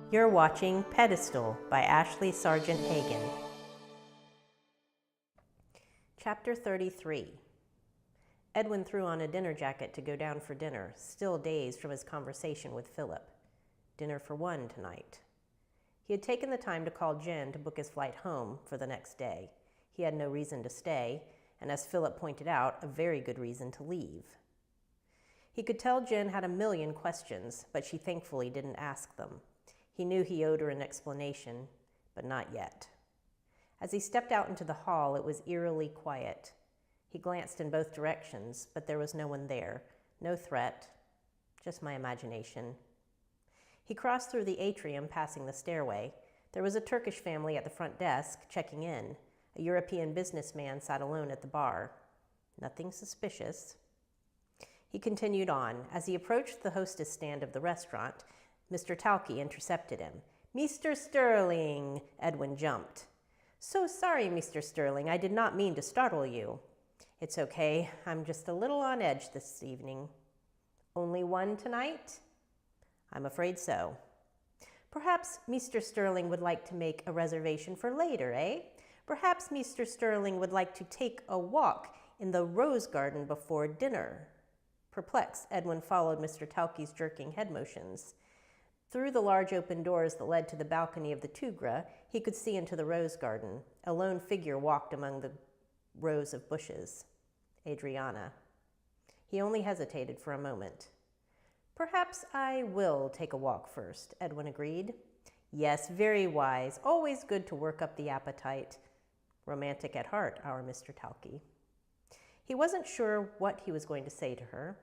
You're watching Pedestal by Sargeant Hagan. Chapter 33. Edwin threw on a dinner jacket to go down for dinner, still dazed from his conversation with Philip. Dinner for one tonight. He had taken the time to call Jen to book his flight home for the next day. He had no reason to stay, and as Philip pointed out, a very good reason to leave. He could tell Jen had a million questions, but she thankfully didn't ask them. He knew he owed her an explanation, but not yet. As he stepped out into the hall, it was eerily quiet. He glanced in both directions, but there was no one there. No threat, just my imagination. He crossed through the atrium, passing the stairway. There was a Turkish family at the front desk, checking in. A European businessman sat alone at the bar. Nothing suspicious. He continued on. As he approached the hostess stand of the restaurant, Mr. Talkie intercepted him. "Mr. Sterling!" Edwin jumped. "So sorry, Mr. Sterling. I did not mean to startle you." "It's okay. I'm just a little on edge this evening." "Only one tonight?" "I'm afraid so." "Perhaps Mr. Sterling would like to make a reservation for later, eh? Perhaps Mr. Sterling would like to take a walk in the rose garden before dinner." Perplexed, Edwin followed Mr. Talkie's jerking head motions. Through the large open doors that led to the balcony of the Tugra, he could see into the rose garden. A lone figure walked among the rows of bushes. Adriana. He only hesitated for a moment. "Perhaps I will take a walk first," Edwin agreed. "Yes, very wise. Always good to work up the appetite." Romantic at heart, our Mr. Talkie. He wasn't sure what he was going to say to her.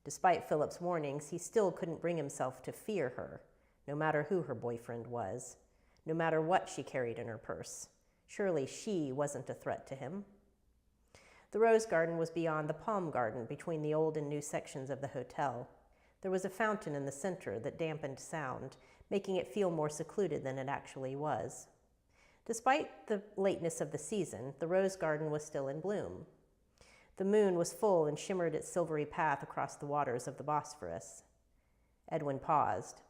Despite Philip's warnings, he still couldn't bring himself to fear her, no matter who her boyfriend was, no matter what she carried in her purse. Surely she wasn't a threat to him. The rose garden was beyond the palm garden, between the old and new sections of the hotel. There was a fountain in the center that dampened sound, making it feel more secluded than it actually was. Despite the lateness of the season, the rose garden was still in bloom. The moon was full and shimmered its silvery path across the waters of the Bosphorus. Edwin paused.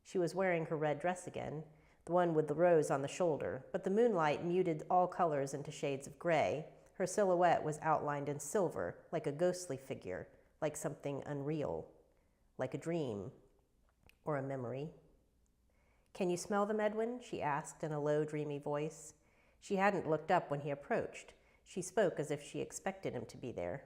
She was wearing her red dress again, the one with the rose on the shoulder, but the moonlight muted all colors into shades of gray. Her silhouette was outlined in silver, like a ghostly figure, like something unreal, like a dream or a memory. "Can you smell them, Edwin?" she asked in a low, dreamy voice. She hadn't looked up when he approached. She spoke as if she expected him to be there.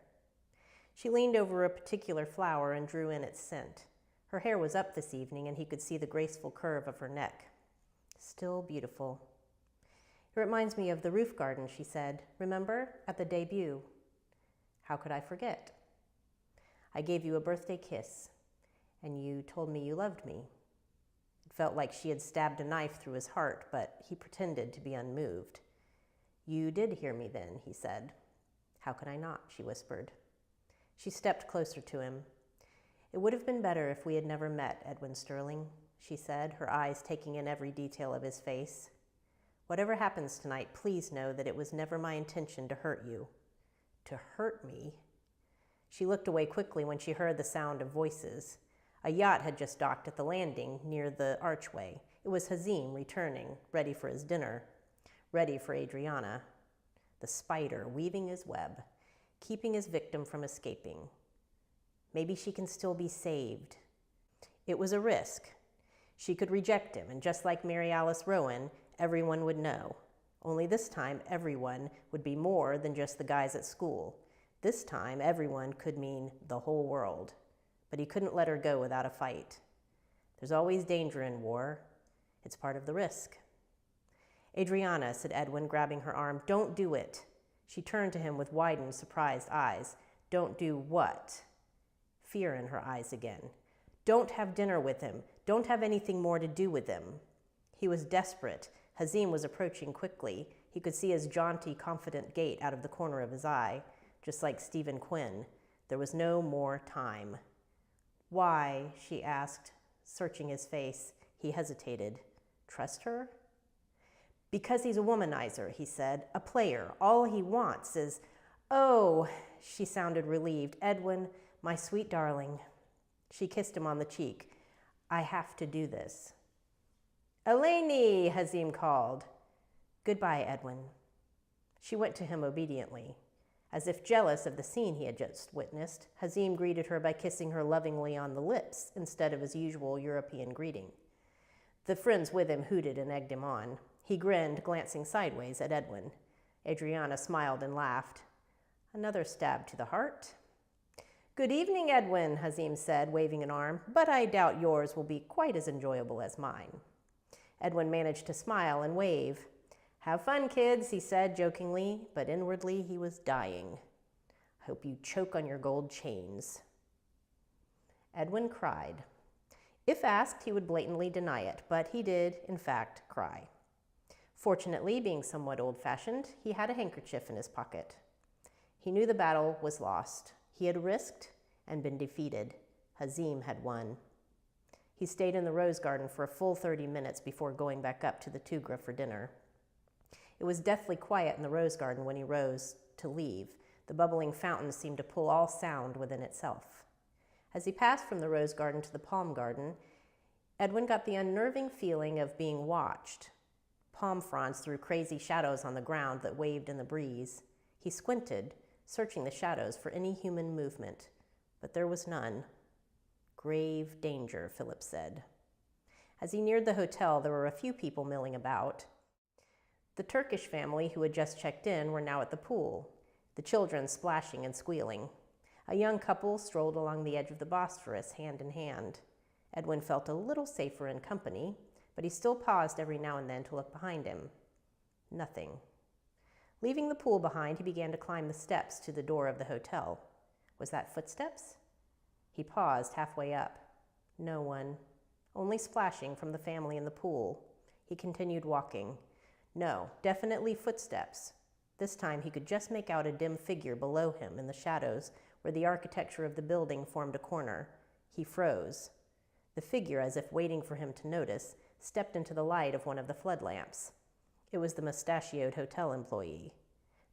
She leaned over a particular flower and drew in its scent. Her hair was up this evening, and he could see the graceful curve of her neck. Still beautiful. "It reminds me of the roof garden," she said. "Remember, at the debut?" "How could I forget?" "I gave you a birthday kiss, and you told me you loved me." It felt like she had stabbed a knife through his heart, but he pretended to be unmoved. "You did hear me then," he said. "How could I not?" she whispered. She stepped closer to him. "It would have been better if we had never met, Edwin Sterling," she said, her eyes taking in every detail of his face. "Whatever happens tonight, please know that it was never my intention to hurt you." "To hurt me?" She looked away quickly when she heard the sound of voices. A yacht had just docked at the landing near the archway. It was Hazim returning, ready for his dinner. Ready for Adriana. The spider weaving his web, keeping his victim from escaping. Maybe she can still be saved. It was a risk. She could reject him, and just like Mary Alice Rowan, everyone would know. Only this time, everyone would be more than just the guys at school. This time, everyone could mean the whole world. But he couldn't let her go without a fight. There's always danger in war. It's part of the risk. "Adriana," said Edwin, grabbing her arm, "don't do it." She turned to him with widened, surprised eyes. "Don't do what?" Fear in her eyes again. "Don't have dinner with him. Don't have anything more to do with him." He was desperate. Hazim was approaching quickly. He could see his jaunty, confident gait out of the corner of his eye, just like Stephen Quinn. There was no more time. "Why?" she asked, searching his face. He hesitated. "Trust her?" "Because he's a womanizer," he said. "A player. All he wants is—" "Oh," she sounded relieved. "Edwin, my sweet darling." She kissed him on the cheek. "I have to do this." "Eleni," Hazim called. "Goodbye, Edwin." She went to him obediently. As if jealous of the scene he had just witnessed, Hazim greeted her by kissing her lovingly on the lips instead of his usual European greeting. The friends with him hooted and egged him on. He grinned, glancing sideways at Edwin. Adriana smiled and laughed. Another stab to the heart. "Good evening, Edwin," Hazim said, waving an arm, "but I doubt yours will be quite as enjoyable as mine." Edwin managed to smile and wave. "Have fun, kids," he said jokingly, but inwardly he was dying. "I hope you choke on your gold chains." Edwin cried. If asked, he would blatantly deny it, but he did, in fact, cry. Fortunately, being somewhat old-fashioned, he had a handkerchief in his pocket. He knew the battle was lost. He had risked and been defeated. Hazim had won. He stayed in the rose garden for a full 30 minutes before going back up to the Tugra for dinner. It was deathly quiet in the rose garden when he rose to leave. The bubbling fountain seemed to pull all sound within itself. As he passed from the rose garden to the palm garden, Edwin got the unnerving feeling of being watched. Palm fronds threw crazy shadows on the ground that waved in the breeze. He squinted, searching the shadows for any human movement, but there was none. "Grave danger," Philip said. As he neared the hotel, there were a few people milling about. The Turkish family who had just checked in were now at the pool, the children splashing and squealing. A young couple strolled along the edge of the Bosphorus, hand in hand. Edwin felt a little safer in company, but he still paused every now and then to look behind him. Nothing. Leaving the pool behind, he began to climb the steps to the door of the hotel. Was that footsteps? He paused halfway up. No one. Only splashing from the family in the pool. He continued walking. No, definitely footsteps. This time he could just make out a dim figure below him in the shadows where the architecture of the building formed a corner. He froze. The figure, as if waiting for him to notice, stepped into the light of one of the flood lamps. It was the mustachioed hotel employee.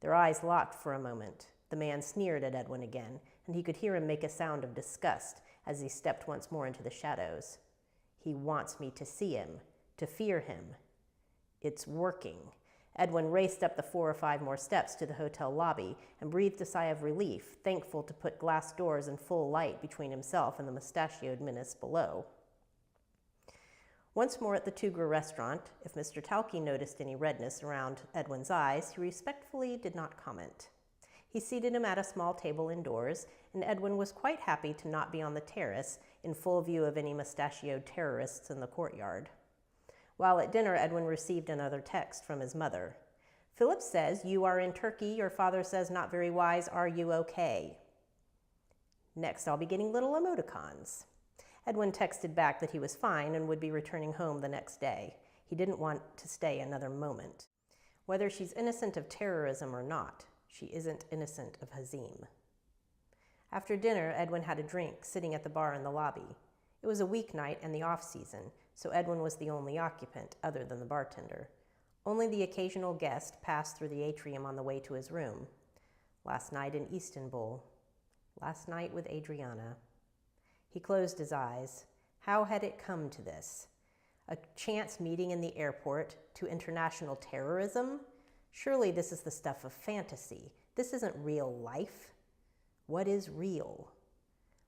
Their eyes locked for a moment. The man sneered at Edwin again, and he could hear him make a sound of disgust as he stepped once more into the shadows. "He wants me to see him, to fear him. It's working." Edwin raced up the 4 or 5 more steps to the hotel lobby and breathed a sigh of relief, thankful to put glass doors and full light between himself and the mustachioed menace below. Once more at the Tugra restaurant, if Mr. Talke noticed any redness around Edwin's eyes, he respectfully did not comment. He seated him at a small table indoors, and Edwin was quite happy to not be on the terrace in full view of any mustachioed terrorists in the courtyard. While at dinner, Edwin received another text from his mother. "Philip says you are in Turkey. Your father says not very wise. Are you okay?" Next, I'll be getting little emoticons. Edwin texted back that he was fine and would be returning home the next day. He didn't want to stay another moment. Whether she's innocent of terrorism or not, she isn't innocent of Hazim. After dinner, Edwin had a drink sitting at the bar in the lobby. It was a weeknight and the off-season, so Edwin was the only occupant other than the bartender. Only the occasional guest passed through the atrium on the way to his room. Last night in Istanbul. Last night with Adriana. He closed his eyes. How had it come to this? A chance meeting in the airport to international terrorism? Surely this is the stuff of fantasy. This isn't real life. What is real?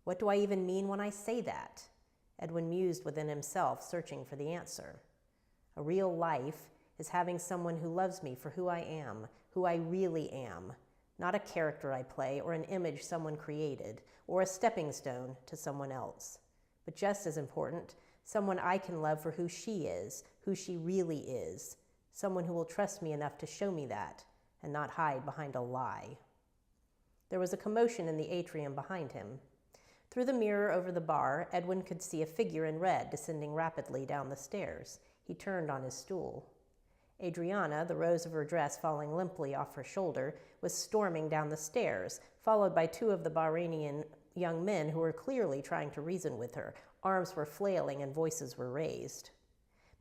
What do I even mean when I say that? Edwin mused within himself, searching for the answer. A real life is having someone who loves me for who I am, who I really am, not a character I play or an image someone created or a stepping stone to someone else. But just as important, someone I can love for who she is, who she really is, someone who will trust me enough to show me that and not hide behind a lie. There was a commotion in the atrium behind him. Through the mirror over the bar, Edwin could see a figure in red descending rapidly down the stairs. He turned on his stool. Adriana, the rose of her dress falling limply off her shoulder, was storming down the stairs, followed by 2 of the Bahrainian young men who were clearly trying to reason with her. Arms were flailing and voices were raised.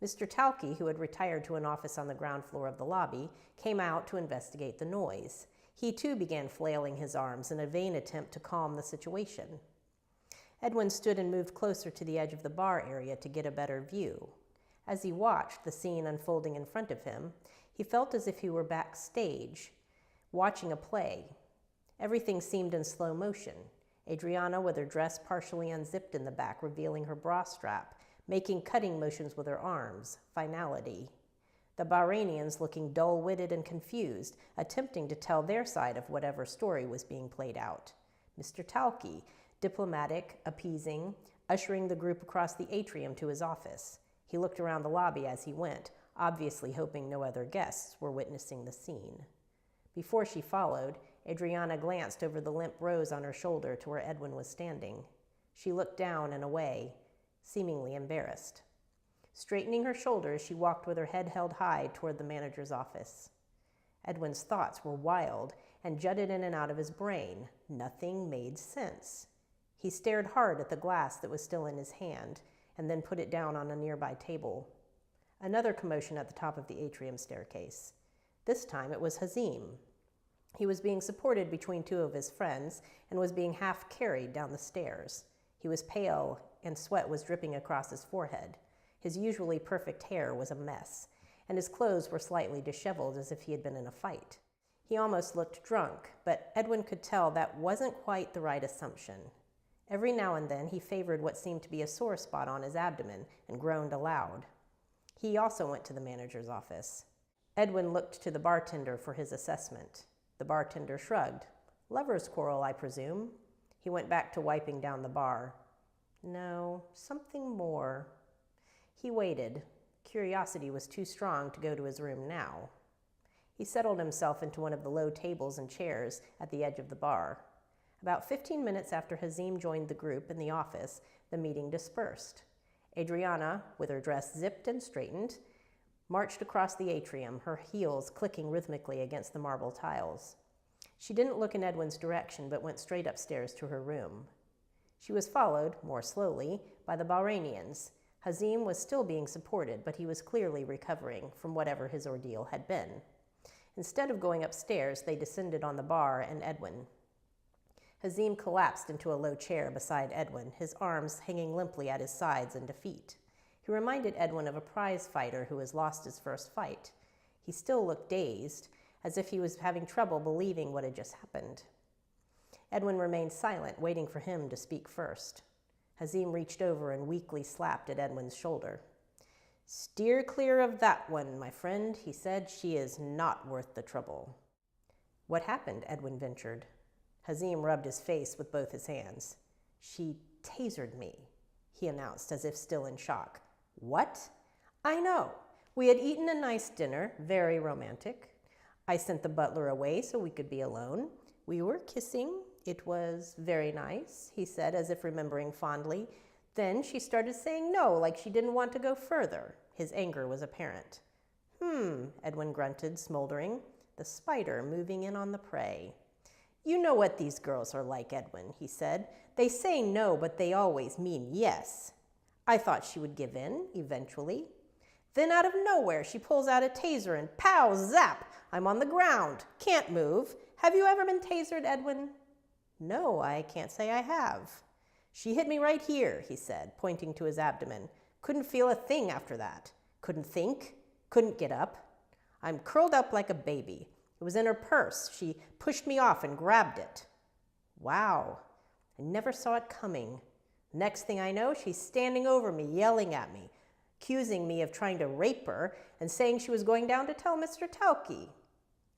Mr. Talke, who had retired to an office on the ground floor of the lobby, came out to investigate the noise. He too began flailing his arms in a vain attempt to calm the situation. Edwin stood and moved closer to the edge of the bar area to get a better view. As he watched the scene unfolding in front of him, he felt as if he were backstage, watching a play. Everything seemed in slow motion. Adriana, with her dress partially unzipped in the back, revealing her bra strap, making cutting motions with her arms, finality. The Bahrainians looking dull-witted and confused, attempting to tell their side of whatever story was being played out. Mr. Talki, diplomatic, appeasing, ushering the group across the atrium to his office. He looked around the lobby as he went, obviously hoping no other guests were witnessing the scene. Before she followed, Adriana glanced over the limp rose on her shoulder to where Edwin was standing. She looked down and away, seemingly embarrassed. Straightening her shoulders, she walked with her head held high toward the manager's office. Edwin's thoughts were wild and jutted in and out of his brain. Nothing made sense. He stared hard at the glass that was still in his hand and then put it down on a nearby table. Another commotion at the top of the atrium staircase. This time it was Hazim. He was being supported between two of his friends and was being half carried down the stairs. He was pale and sweat was dripping across his forehead. His usually perfect hair was a mess, and his clothes were slightly disheveled as if he had been in a fight. He almost looked drunk, but Edwin could tell that wasn't quite the right assumption. Every now and then he favored what seemed to be a sore spot on his abdomen and groaned aloud. He also went to the manager's office. Edwin looked to the bartender for his assessment. The bartender shrugged. "Lover's quarrel, I presume." He went back to wiping down the bar. "No, something more." He waited. Curiosity was too strong to go to his room now. He settled himself into one of the low tables and chairs at the edge of the bar. About 15 minutes after Hazim joined the group in the office, the meeting dispersed. Adriana, with her dress zipped and straightened, marched across the atrium, her heels clicking rhythmically against the marble tiles. She didn't look in Edwin's direction, but went straight upstairs to her room. She was followed, more slowly, by the Bahrainians. Hazim was still being supported, but he was clearly recovering from whatever his ordeal had been. Instead of going upstairs, they descended on the bar and Edwin. Hazim collapsed into a low chair beside Edwin, his arms hanging limply at his sides in defeat. He reminded Edwin of a prize fighter who has lost his first fight. He still looked dazed, as if he was having trouble believing what had just happened. Edwin remained silent, waiting for him to speak first. Hazim reached over and weakly slapped at Edwin's shoulder. "Steer clear of that one, my friend," he said. "She is not worth the trouble." "What happened?" Edwin ventured. Hazim rubbed his face with both his hands. "She tasered me," he announced, as if still in shock. "What?" "I know. We had eaten a nice dinner, very romantic. I sent the butler away so we could be alone. We were kissing. It was very nice," he said, as if remembering fondly. Then she started saying no, like she didn't want to go further. His anger was apparent. Edwin grunted, smoldering. The spider moving in on the prey. "You know what these girls are like, Edwin," he said. "They say no, but they always mean yes. I thought she would give in, eventually. Then out of nowhere, she pulls out a taser and pow, zap, I'm on the ground, can't move. Have you ever been tasered, Edwin?" "No, I can't say I have." "She hit me right here," he said, pointing to his abdomen. "Couldn't feel a thing after that. Couldn't think, couldn't get up. I'm curled up like a baby. It was in her purse. She pushed me off and grabbed it." Wow, I never saw it coming. Next thing I know, she's standing over me, yelling at me, accusing me of trying to rape her and saying she was going down to tell Mr. Talki.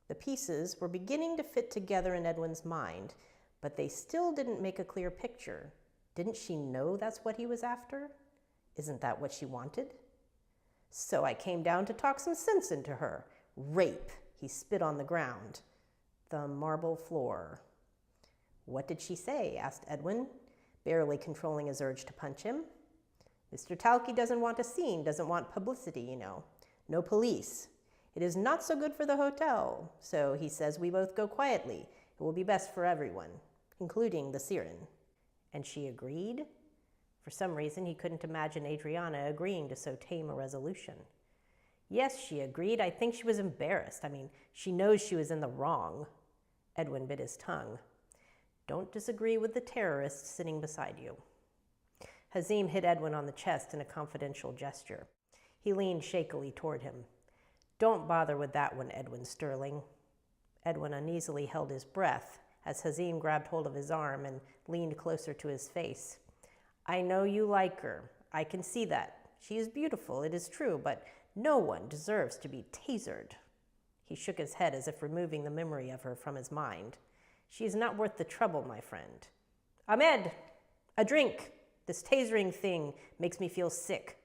The pieces were beginning to fit together in Edwin's mind, but they still didn't make a clear picture. Didn't she know that's what he was after? Isn't that what she wanted? "So I came down to talk some sense into her. Rape." He spit on the ground, the marble floor. "What did she say?" asked Edwin, barely controlling his urge to punch him. "Mr. Talki doesn't want a scene, doesn't want publicity, you know. No police. It is not so good for the hotel, so he says we both go quietly. It will be best for everyone, including the Siren." And she agreed? For some reason, he couldn't imagine Adriana agreeing to so tame a resolution. "Yes," she agreed. "I think she was embarrassed. I mean, she knows she was in the wrong." Edwin bit his tongue. "Don't disagree with the terrorist sitting beside you." Hazim hit Edwin on the chest in a confidential gesture. He leaned shakily toward him. Don't bother with that one, Edwin Sterling. Edwin uneasily held his breath as Hazim grabbed hold of his arm and leaned closer to his face. I know you like her. I can see that. She is beautiful, it is true, but no one deserves to be tasered. He shook his head as if removing the memory of her from his mind. She is not worth the trouble, my friend. Ahmed, a drink. This tasering thing makes me feel sick.